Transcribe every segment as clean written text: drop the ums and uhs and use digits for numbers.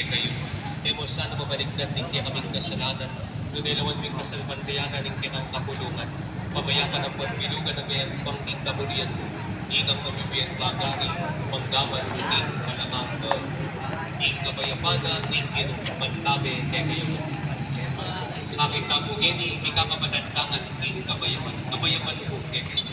kay kayo. Demo sana mabaligdan din kaya kaming kasalanan. Nunilawan ming kasalbandayanan ng kinang kapulungan. Pamayakan ang buwan bilugan na may pangking kabulian mo. Ingang mamibiyang bagari, manggaman uling kalamang ing kabayapanan, ing inumantabi kay kayo. Aking kabugeni, ikakapatantangan ing kabayaman. Kabayaman po kay kayo.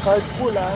Card full ah.